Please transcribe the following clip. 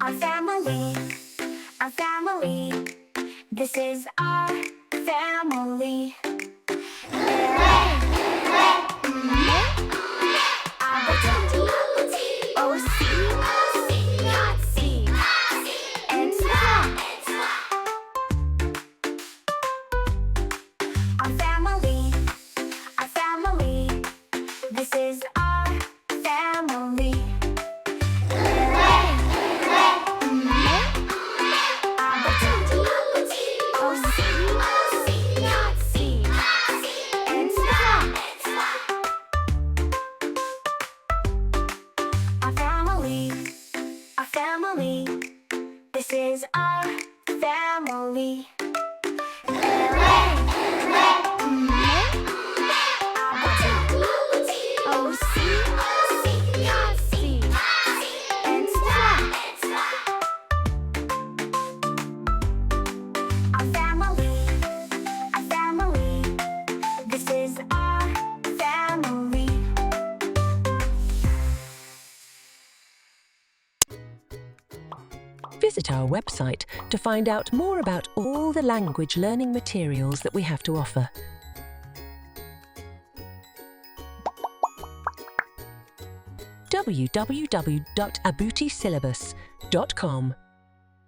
Our family, our family. This is our family. Abuti, O-C, and Swa. Our family, our family. This is our family. Our family, this is our family. Our family, our family, this is our family. Visit our website to find out more about all the language learning materials that we have to offer. www.abutisyllabus.com